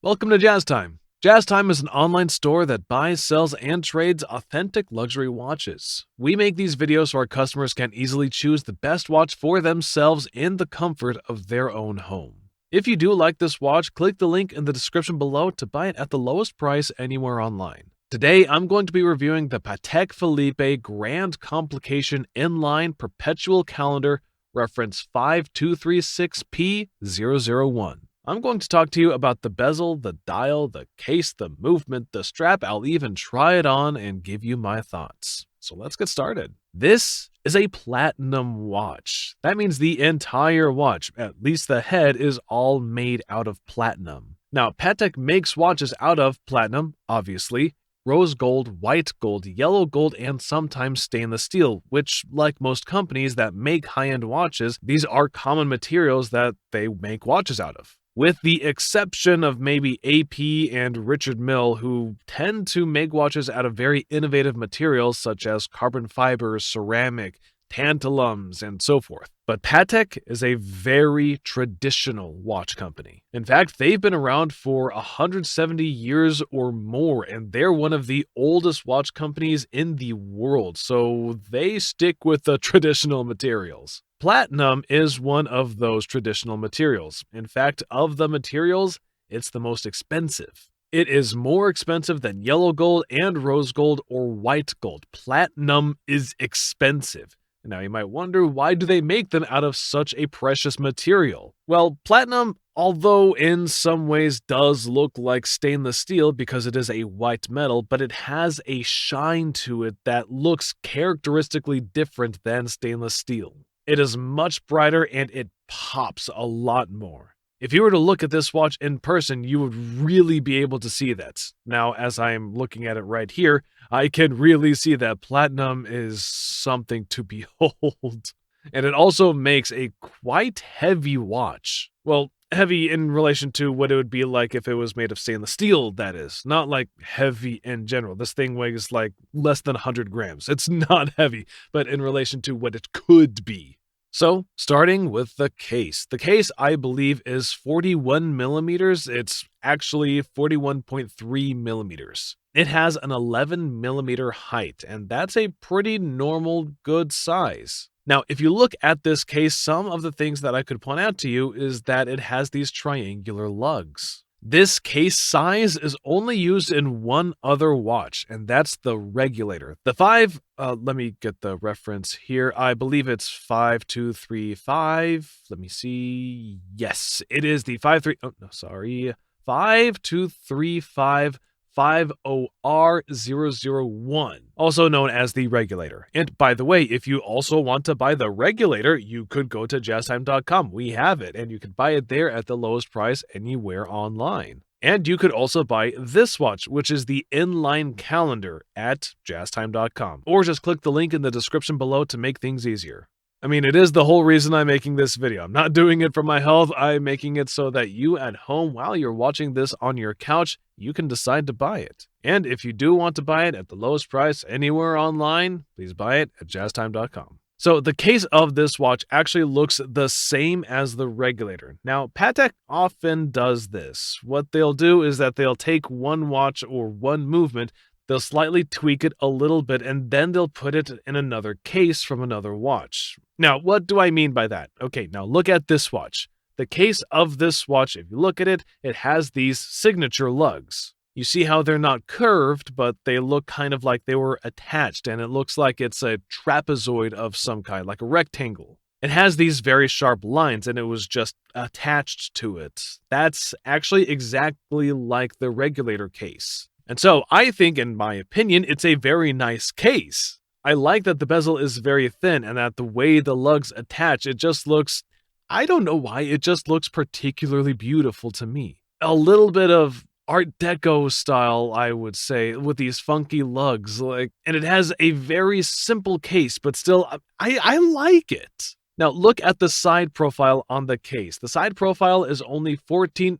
Welcome to Jazz Time. Jazz Time is an online store that buys, sells, and trades authentic luxury watches. We make these videos so our customers can easily choose the best watch for themselves in the comfort of their own home. If you do like this watch, click the link in the description below to buy it at the lowest price anywhere online. Today, I'm going to be reviewing the Patek Philippe Grand Complication inline Perpetual calendar, reference 5236P-001. I'm going to talk to you about the bezel, the dial, the case, the movement, the strap. I'll even try it on and give you my thoughts. So let's get started. This is a platinum watch. That means the entire watch, at least the head, is all made out of platinum. Now, Patek makes watches out of platinum, obviously, rose gold, white gold, yellow gold, and sometimes stainless steel, which, like most companies that make high-end watches, these are common materials that they make watches out of. With the exception of maybe AP and Richard Mille, who tend to make watches out of very innovative materials such as carbon fiber, ceramic, tantalums, and so forth. But Patek is a very traditional watch company. In fact, they've been around for 170 years or more, and they're one of the oldest watch companies in the world, so they stick with the traditional materials. Platinum is one of those traditional materials. In fact, of the materials, it's the most expensive. It is more expensive than yellow gold and rose gold or white gold. Platinum is expensive. Now you might wonder, why do they make them out of such a precious material? Well, platinum, although in some ways does look like stainless steel because it is a white metal, but it has a shine to it that looks characteristically different than stainless steel. It is much brighter and it pops a lot more. If you were to look at this watch in person, you would really be able to see that. Now, as I'm looking at it right here, I can really see that platinum is something to behold. And it also makes a quite heavy watch. Well, heavy in relation to what it would be like if it was made of stainless steel, that is. Not like heavy in general. This thing weighs like less than 100 grams. It's not heavy, but in relation to what it could be. So, starting with the case. The case, I believe, is 41 millimeters. It's actually 41.3 millimeters. It has an 11 millimeter height, and that's a pretty normal, good size. Now, if you look at this case, some of the things that I could point out to you is that it has these triangular lugs. This case size is only used in one other watch, and that's the regulator. Let me get the reference here. I believe it's 5235. Let me see. Yes, it is the 5235 50R001, also known as the regulator. And by the way, if you also want to buy the regulator, you could go to jazztime.com. We have it, and you can buy it there at the lowest price anywhere online. And you could also buy this watch, which is the inline calendar, at jazztime.com. Or just click the link in the description below to make things easier. I mean, it is the whole reason I'm making this video. I'm not doing it for my health. I'm making it so that you at home, while you're watching this on your couch, you can decide to buy it. And if you do want to buy it at the lowest price anywhere online, please buy it at jazztime.com. So the case of this watch actually looks the same as the regulator. Now, Patek often does this. What they'll do is that they'll take one watch or one movement, they'll slightly tweak it a little bit, and then they'll put it in another case from another watch. Now, what do I mean by that? Okay, now look at this watch. The case of this watch, if you look at it, it has these signature lugs. You see how they're not curved, but they look kind of like they were attached, and it looks like it's a trapezoid of some kind, like a rectangle. It has these very sharp lines, and it was just attached to it. That's actually exactly like the regulator case. And so I think, in my opinion, it's a very nice case. I like that the bezel is very thin and that the way the lugs attach, it just looks, I don't know why, it just looks particularly beautiful to me. A little bit of Art Deco style, I would say, with these funky lugs, and it has a very simple case, but still, I like it. Now look at the side profile on the case. The side profile is only 11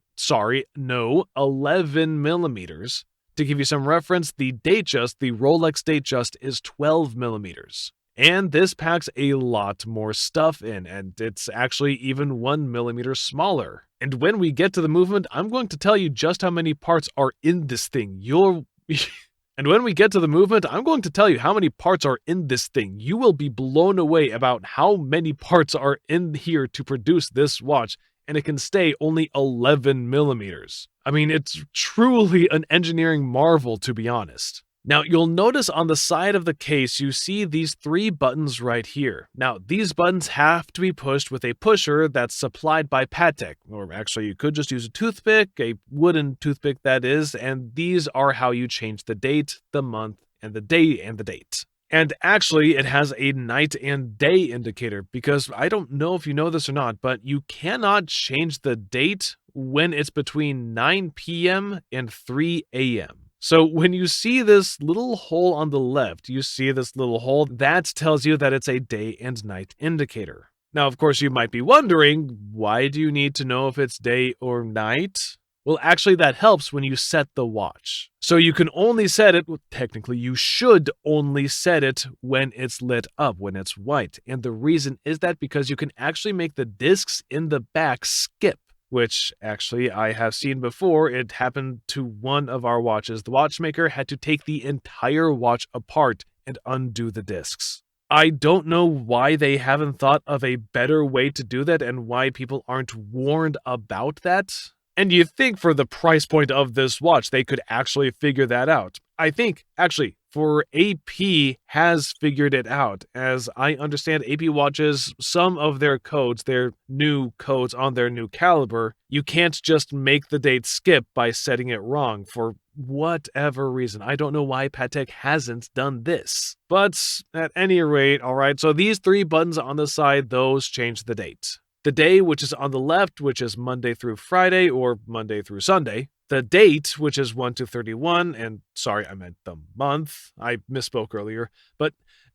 millimeters. To give you some reference, the Rolex Datejust is 12 millimeters. And this packs a lot more stuff in, and it's actually even 1 millimeter smaller. And when we get to the movement, I'm going to tell you just how many parts are in this thing. And when we get to the movement, I'm going to tell you how many parts are in this thing. You will be blown away about how many parts are in here to produce this watch, and it can stay only 11 millimeters. I mean, it's truly an engineering marvel, to be honest. Now, you'll notice on the side of the case, you see these 3 buttons right here. Now, these buttons have to be pushed with a pusher that's supplied by Patek, or actually you could just use a toothpick, a wooden toothpick that is, and these are how you change the date, the month, and the day and the date. And actually, it has a night and day indicator, because I don't know if you know this or not, but you cannot change the date when it's between 9 p.m. and 3 a.m. So when you see this little hole on the left, you see this little hole, that tells you that it's a day and night indicator. Now, of course, you might be wondering, why do you need to know if it's day or night? Well, actually, that helps when you set the watch. So you can only set it, well, technically, you should only set it when it's lit up, when it's white. And the reason is that because you can actually make the discs in the back skip, which actually I have seen before. It happened to one of our watches. The watchmaker had to take the entire watch apart and undo the discs. I don't know why they haven't thought of a better way to do that and why people aren't warned about that. And you think for the price point of this watch, they could actually figure that out. I think, actually, for AP has figured it out. As I understand AP watches, some of their codes, their new codes on their new caliber, you can't just make the date skip by setting it wrong for whatever reason. I don't know why Patek hasn't done this. But at any rate, alright, so these 3 buttons on the side, those change the date. The day, which is on the left, which is Monday through Friday or Monday through Sunday. The date, which is 1 to 31, and sorry, I meant the month. I misspoke earlier. But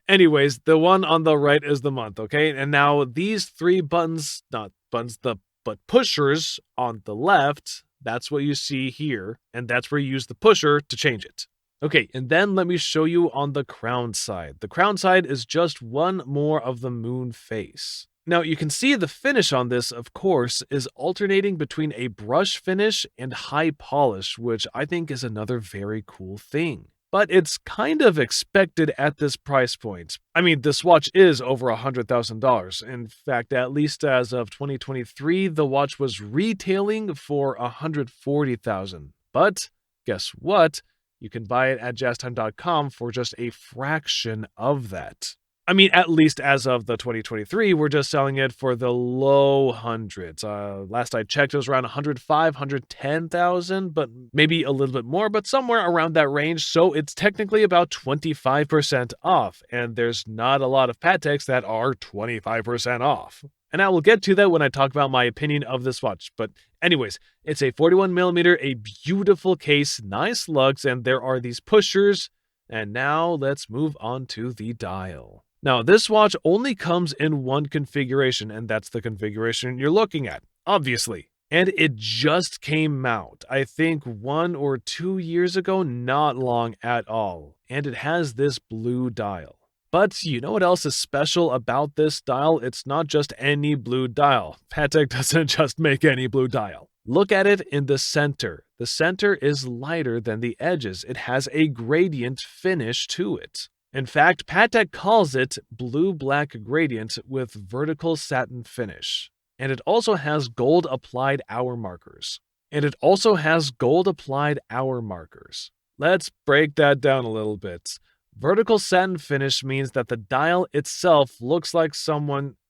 anyways, the one on the right is the month, okay? And now these 3 buttons, not buttons, but pushers on the left, that's what you see here, and that's where you use the pusher to change it. Okay, and then let me show you on the crown side. The crown side is just one more of the moon face. Now, you can see the finish on this, of course, is alternating between a brush finish and high polish, which I think is another very cool thing. But it's kind of expected at this price point. I mean, this watch is over $100,000. In fact, at least as of 2023, the watch was retailing for $140,000. But guess what? You can buy it at jazztime.com for just a fraction of that. I mean, at least as of the 2023, we're just selling it for the low hundreds. Last I checked, it was around 105, 110,000, but maybe a little bit more, but somewhere around that range. So it's technically about 25% off, and there's not a lot of Pateks that are 25% off. And I will get to that when I talk about my opinion of this watch. But anyways, it's a 41mm, a beautiful case, nice lugs, and there are these pushers. And now let's move on to the dial. Now, this watch only comes in one configuration, and that's the configuration you're looking at, obviously. And it just came out, I think 1 or 2 years ago, not long at all. And it has this blue dial. But you know what else is special about this dial? It's not just any blue dial. Patek doesn't just make any blue dial. Look at it in the center. The center is lighter than the edges. It has a gradient finish to it. In fact, Patek calls it blue-black gradient with vertical satin finish. And it also has gold-applied hour markers. Let's break that down a little bit. Vertical satin finish means that the dial itself looks like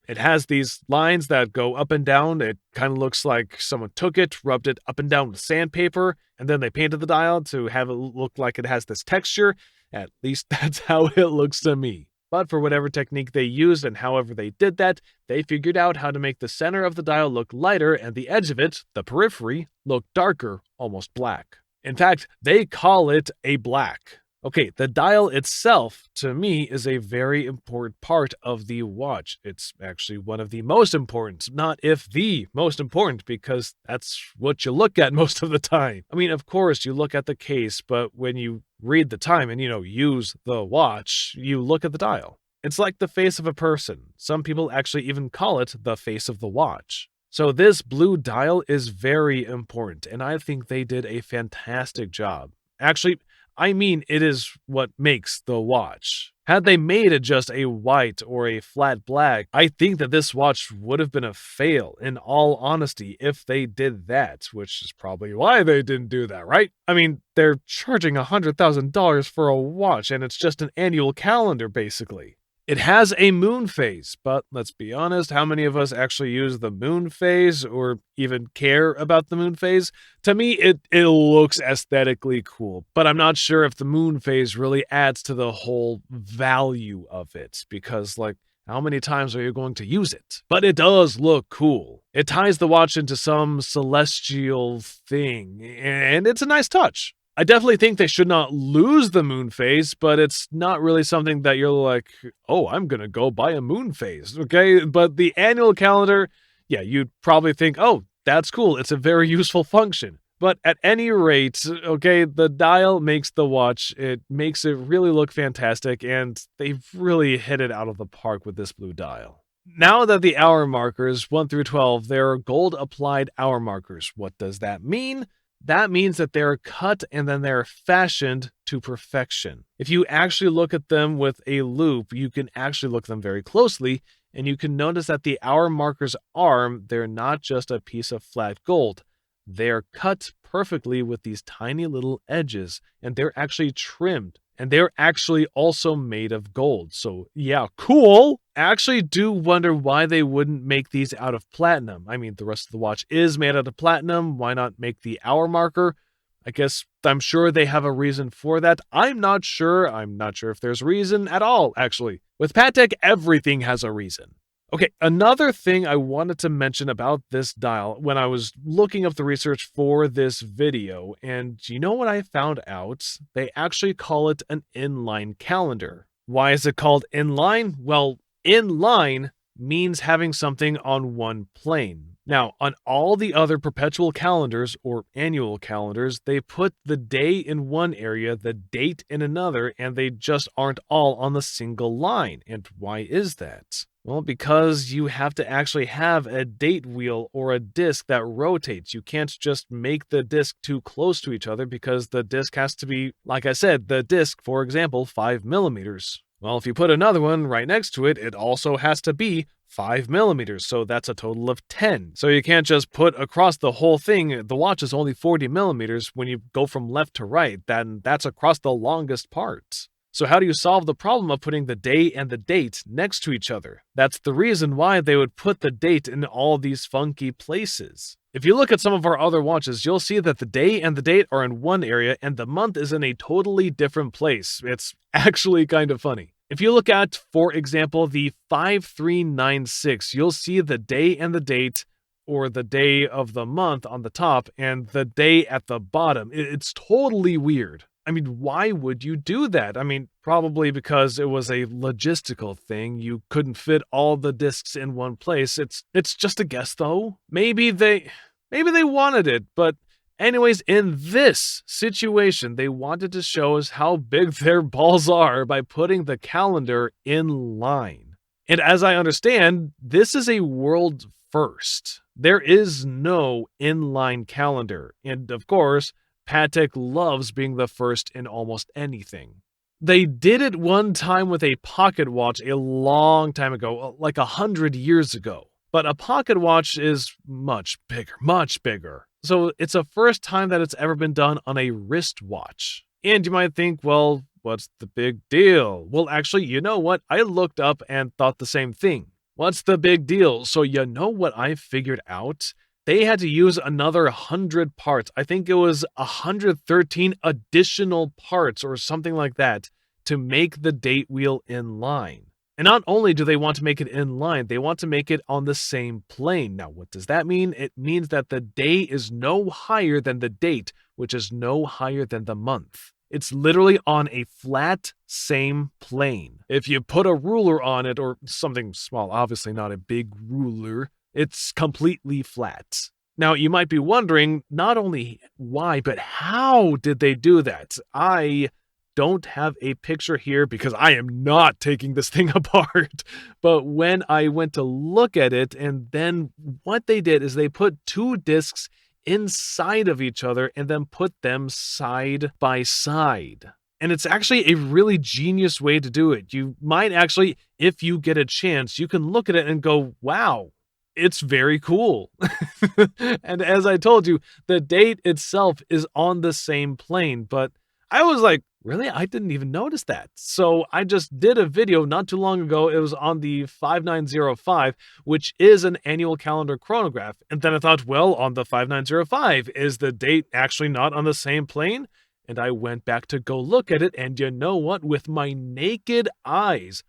it has these lines that go up and down. It kind of looks like someone took it, rubbed it up and down with sandpaper, and then they painted the dial to have it look like it has this texture. At least that's how it looks to me. But for whatever technique they used and however they did that, they figured out how to make the center of the dial look lighter and the edge of it, the periphery, look darker, almost black. In fact, they call it a black. Okay, the dial itself, to me, is a very important part of the watch. It's actually one of the most important, not if the most important, because that's what you look at most of the time. I mean, of course, you look at the case, but when you read the time and, use the watch, you look at the dial. It's like the face of a person. Some people actually even call it the face of the watch. So this blue dial is very important, and I think they did a fantastic job. Actually, I mean, it is what makes the watch. Had they made it just a white or a flat black, I think that this watch would have been a fail, in all honesty, if they did that, which is probably why they didn't do that, right? I mean, they're charging $100,000 for a watch, and it's just an annual calendar, basically. It has a moon phase, but let's be honest, how many of us actually use the moon phase or even care about the moon phase? To me, it looks aesthetically cool, but I'm not sure if the moon phase really adds to the whole value of it, because, like, how many times are you going to use it? But it does look cool. It ties the watch into some celestial thing, and it's a nice touch. I definitely think they should not lose the moon phase, but it's not really something that you're like, oh, I'm going to go buy a moon phase, okay? But the annual calendar, yeah, you'd probably think, oh, that's cool. It's a very useful function. But at any rate, okay, the dial makes the watch. It makes it really look fantastic, and they've really hit it out of the park with this blue dial. Now that the hour markers, 1 through 12, they're gold applied hour markers. What does that mean? That means that they're cut and then they're fashioned to perfection. If you actually look at them with a loupe, you can actually look at them very closely, and you can notice that the hour marker's arm, they're not just a piece of flat gold. They're cut perfectly with these tiny little edges, and they're actually trimmed. And they're actually also made of gold. So yeah, cool. I actually do wonder why they wouldn't make these out of platinum. I mean, the rest of the watch is made out of platinum. Why not make the hour marker? I guess I'm sure they have a reason for that. I'm not sure. I'm not sure if there's reason at all, actually. With Patek, everything has a reason. Okay, another thing I wanted to mention about this dial when I was looking up the research for this video, and you know what I found out? They actually call it an inline calendar. Why is it called inline? Well, inline means having something on one plane. Now, on all the other perpetual calendars or annual calendars, they put the day in one area, the date in another, and they just aren't all on the single line. And why is that? Well, because you have to actually have a date wheel or a disc that rotates. You can't just make the disc too close to each other because the disc has to be, like I said, the disc, for example, 5 millimeters. Well, if you put another one right next to it, it also has to be 5 millimeters, so that's a total of 10. So you can't just put across the whole thing, the watch is only 40 millimeters. When you go from left to right, then that's across the longest part. So how do you solve the problem of putting the day and the date next to each other? That's the reason why they would put the date in all these funky places. If you look at some of our other watches, you'll see that the day and the date are in one area and the month is in a totally different place. It's actually kind of funny. If you look at, for example, the 5336, you'll see the day and the date, or the day of the month on the top, and the day at the bottom. It's totally weird. I mean, why would you do that? I mean, probably because it was a logistical thing. You couldn't fit all the discs in one place. It's just a guess, though. Maybe they wanted it, but anyways, in this situation, they wanted to show us how big their balls are by putting the calendar in line. And as I understand, this is a world first. There is no inline calendar. And of course, Patek loves being the first in almost anything. They did it one time with a pocket watch a long time ago, like 100 years ago. But a pocket watch is much bigger, much bigger. So it's the first time that it's ever been done on a wristwatch. And you might think, well, what's the big deal? Well, actually, you know what? I looked up and thought the same thing. What's the big deal? So you know what I figured out? They had to use another 100 parts. I think it was 113 additional parts or something like that to make the date wheel in line. And not only do they want to make it in line, they want to make it on the same plane. Now, what does that mean? It means that the day is no higher than the date, which is no higher than the month. It's literally on a flat, same plane. If you put a ruler on it or something small, obviously not a big ruler, it's completely flat. Now, you might be wondering not only why, but how did they do that? I don't have a picture here because I am not taking this thing apart. But when I went to look at it, and then what they did is they put two discs inside of each other and then put them side by side. And it's actually a really genius way to do it. You might actually, if you get a chance, you can look at it and go, wow, it's very cool. And as I told you, the date itself is on the same plane, but I was like, really? I didn't even notice that. So I just did a video not too long ago. It was on the 5905, which is an annual calendar chronograph. And then I thought, well, on the 5905, is the date actually not on the same plane? And I went back to go look at it, and you know what? With my naked eyes,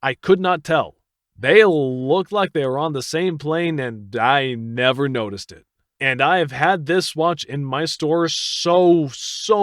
I could not tell. They looked like they were on the same plane, and I never noticed it. And I have had this watch in my store so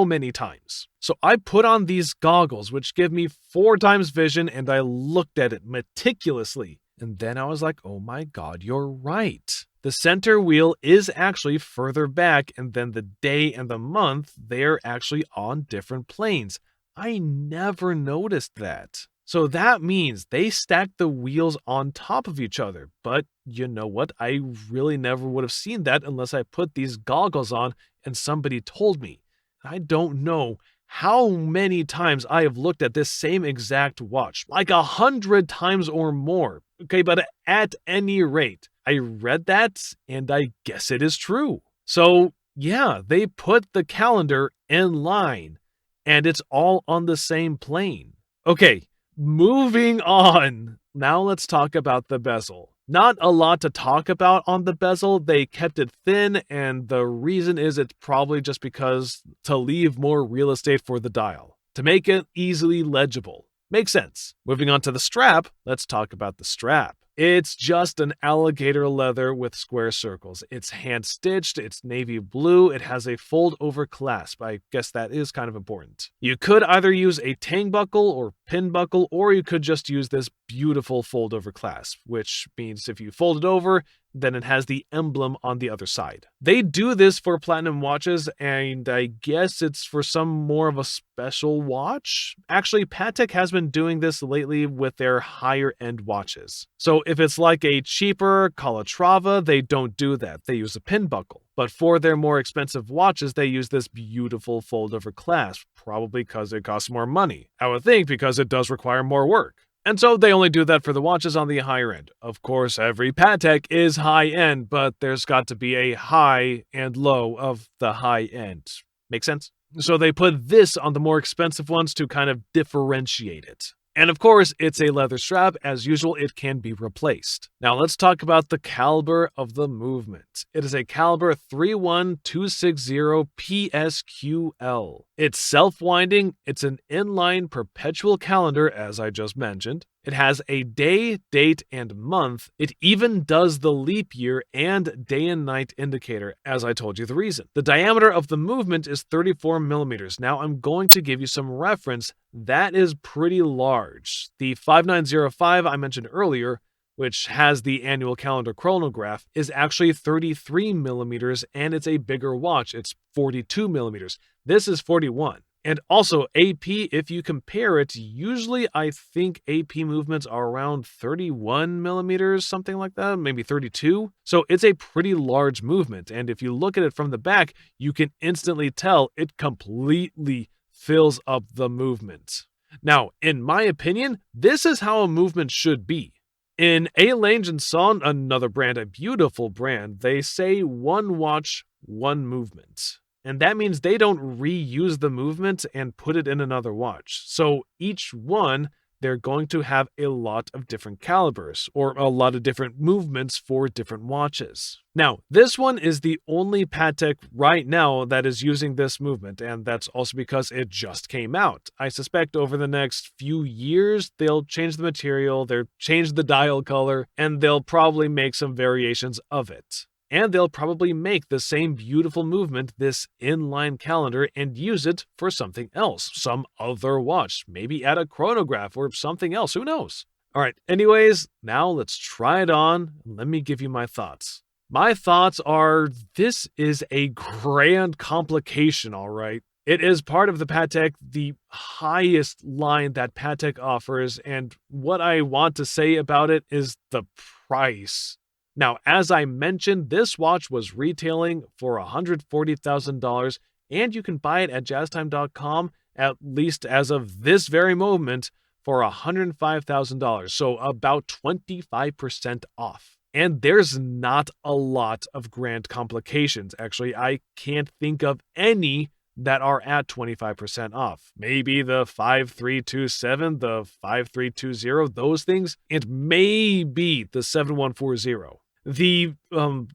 many times. So I put on these goggles, which give me 4 times vision, and I looked at it meticulously. And then I was like, oh my God, you're right. The center wheel is actually further back, and then the day and the month, they're actually on different planes. I never noticed that. So that means they stacked the wheels on top of each other. But you know what? I really never would have seen that unless I put these goggles on and somebody told me. I don't know how many times I have looked at this same exact watch, like 100 times or more. Okay, but at any rate, I read that and I guess it is true. So yeah, they put the calendar in line and it's all on the same plane. Okay, moving on. Now let's talk about the bezel. Not a lot to talk about on the bezel. They kept it thin, and the reason is it's probably just because to leave more real estate for the dial, to make it easily legible. Makes sense. Moving on to the strap, let's talk about the strap. It's just an alligator leather with square circles. It's hand-stitched, it's navy blue, it has a fold-over clasp. I guess that is kind of important. You could either use a tang buckle or pin buckle, or you could just use this beautiful fold-over clasp, which means if you fold it over, then it has the emblem on the other side. They do this for platinum watches, and I guess it's for some more of a special watch. Actually, Patek has been doing this lately with their higher-end watches. So if it's like a cheaper Calatrava, they don't do that. They use a pin buckle. But for their more expensive watches, they use this beautiful fold-over clasp, probably because it costs more money. I would think because it does require more work. And so they only do that for the watches on the higher end. Of course, every Patek is high end, but there's got to be a high and low of the high end. Make sense? So they put this on the more expensive ones to kind of differentiate it. And of course, it's a leather strap. As usual, it can be replaced. Now let's talk about the caliber of the movement. It is a caliber 31260 PSQL. It's self-winding. It's an inline perpetual calendar, as I just mentioned. It has a day, date, and month. It even does the leap year and day and night indicator, as I told you the reason. The diameter of the movement is 34 millimeters. Now I'm going to give you some reference. That is pretty large. The 5905 I mentioned earlier, which has the annual calendar chronograph, is actually 33 millimeters, and it's a bigger watch. It's 42 millimeters. This is 41. And also, AP, if you compare it, usually I think AP movements are around 31 millimeters, something like that, maybe 32. So it's a pretty large movement. And if you look at it from the back, you can instantly tell it completely fills up the movement. Now, in my opinion, this is how a movement should be. In A. Lange & Son, another brand, a beautiful brand, they say one watch, one movement. And that means they don't reuse the movement and put it in another watch. So each one, they're going to have a lot of different calibers or a lot of different movements for different watches. Now, this one is the only Patek right now that is using this movement, and that's also because it just came out. I suspect over the next few years, they'll change the material, they'll change the dial color, and they'll probably make some variations of it. And they'll probably make the same beautiful movement, this inline calendar, and use it for something else, some other watch, maybe add a chronograph or something else, who knows? All right, anyways, now let's try it on. Let me give you my thoughts. My thoughts are, this is a grand complication, all right. It is part of the Patek, the highest line that Patek offers, and what I want to say about it is the price. Now, as I mentioned, this watch was retailing for $140,000, and you can buy it at jazztime.com, at least as of this very moment, for $105,000, so about 25% off. And there's not a lot of Grand Complications. Actually, I can't think of any that are at 25% off. Maybe the 5327, the 5320, those things, and maybe the 7140. The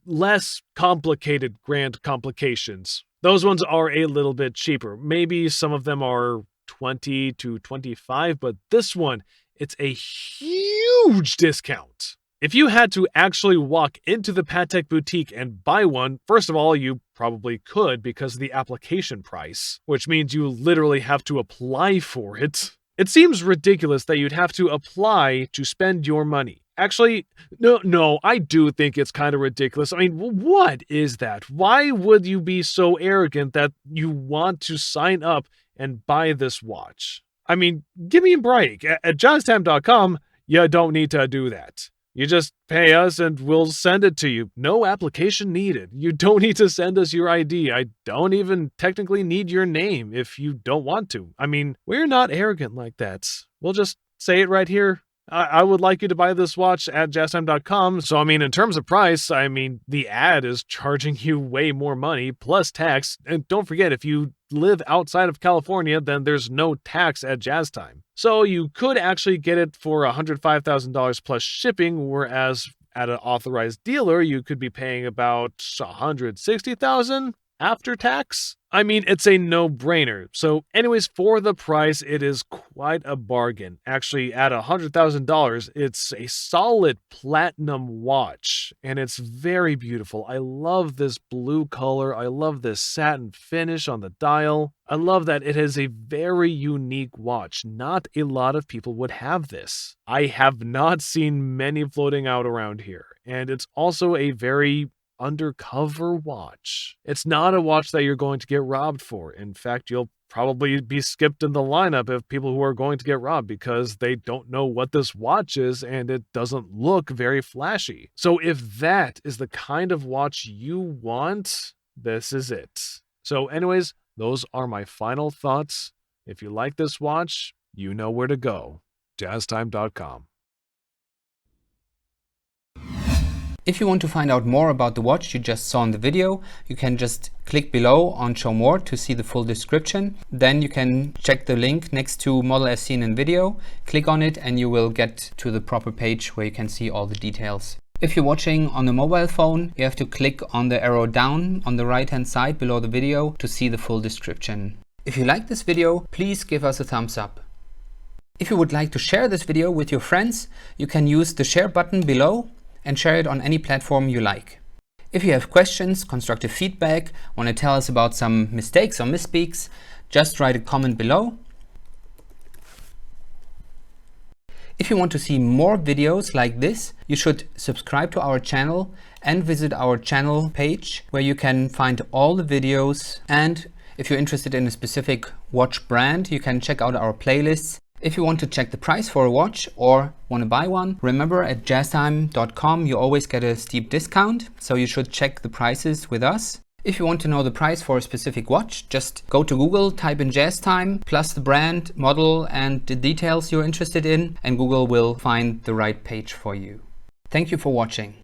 less complicated Grand Complications, those ones are a little bit cheaper. Maybe some of them are 20 to 25, but this one, it's a huge discount. If you had to actually walk into the Patek boutique and buy one, first of all, you probably could because of the application price, which means you literally have to apply for it. It seems ridiculous that you'd have to apply to spend your money. Actually, no, I do think it's kind of ridiculous. I mean, what is that? Why would you be so arrogant that you want to sign up and buy this watch? I mean, give me a break. At jazztime.com, you don't need to do that. You just pay us and we'll send it to you. No application needed. You don't need to send us your ID. I don't even technically need your name if you don't want to. I mean, we're not arrogant like that. We'll just say it right here. I would like you to buy this watch at jazztime.com. So, I mean, in terms of price, I mean, the ad is charging you way more money plus tax. And don't forget, if you live outside of California, then there's no tax at Jazz Time. So you could actually get it for $105,000 plus shipping, whereas at an authorized dealer, you could be paying about $160,000 after tax. I mean, it's a no-brainer. So anyways, for the price, it is quite a bargain. Actually, at $100,000, it's a solid platinum watch, and it's very beautiful. I love this blue color. I love this satin finish on the dial. I love that it is a very unique watch. Not a lot of people would have this. I have not seen many floating out around here, and it's also a very undercover watch. It's not a watch that you're going to get robbed for. In fact, you'll probably be skipped in the lineup of people who are going to get robbed because they don't know what this watch is and it doesn't look very flashy. So if that is the kind of watch you want, this is it. So anyways, those are my final thoughts. If you like this watch, you know where to go. jazztime.com. If you want to find out more about the watch you just saw in the video, you can just click below on Show More to see the full description. Then you can check the link next to model as seen in video, click on it and you will get to the proper page where you can see all the details. If you're watching on a mobile phone, you have to click on the arrow down on the right hand side below the video to see the full description. If you like this video, please give us a thumbs up. If you would like to share this video with your friends, you can use the share button below and share it on any platform you like. If you have questions, constructive feedback, want to tell us about some mistakes or misspeaks, just write a comment below. If you want to see more videos like this, you should subscribe to our channel and visit our channel page where you can find all the videos. And if you're interested in a specific watch brand, you can check out our playlists. If you want to check the price for a watch or want to buy one, remember at jazztime.com you always get a steep discount, so you should check the prices with us. If you want to know the price for a specific watch, just go to Google, type in Jazz Time, plus the brand, model and the details you're interested in, and Google will find the right page for you. Thank you for watching.